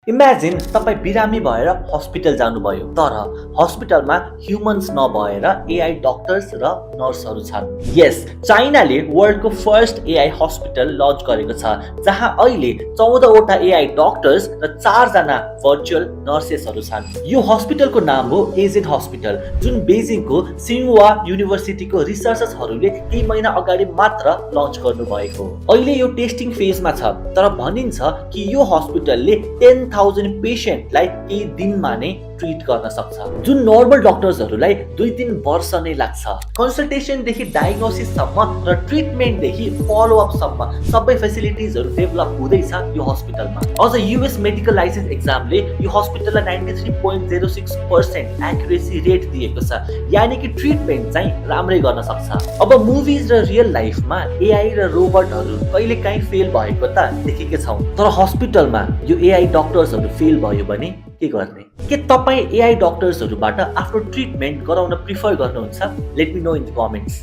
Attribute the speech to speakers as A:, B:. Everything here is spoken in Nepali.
A: इमेजिन तपाईँ बिरामी भएर हस्पिटल जानुभयो तर हस्पिटलमा ह्युमन्स नभएर एआई डक्टर्स र नर्सहरू छन्। यस, चाइनाले वर्ल्डको फर्स्ट एआई हस्पिटल लन्च गरेको छ जहाँ अहिले 14वटा एआई डक्टर्स र 4जना भर्चुअल नर्सेसहरू छन्। यो हस्पिटलको नाम हो एजेड हस्पिटल, जुन बेजिङको सिङ्हुवा युनिभर्सिटीको रिसर्चर्सहरूले केही महिना अगाडि मात्र लन्च गर्नुभएको। अहिले यो टेस्टिङ फेजमा छ, तर भनिन्छ कि यो हस्पिटलले 10,000 पेशेन्टलाई केही दिनमा नै ट्रिट गर्न सक्छ, जुन नर्मल डक्टर्सहरूलाई 2-3 वर्ष नै लाग्छ। कन्सल्टेसनदेखि डायग्नोसिससम्म र ट्रिटमेन्टदेखि फलोअपसम्म सबै फेसिलिटिजहरू डेभलप हुँदैछ यो हस्पिटलमा। अझ युएस मेडिकल लाइसेन्स एक्जामले यो हस्पिटललाई 93.06% एक्युरेसी रेट दिएको छ, यानि कि ट्रिटमेन्ट चाहिँ राम्रै गर्न सक्छ। अब मुभिज र रियल लाइफमा एआई र रोबोटहरू कहिले काहीँ फेल भएको त देखेकै छौँ, तर हस्पिटलमा यो एआई डक्टर्सहरू फेल भयो भने के गर्ने? के तपाईँ एआई डक्टर्सहरूबाट आफ्नो ट्रिटमेन्ट गराउन प्रिफर गर्नुहुन्छ? Let me know in the comments.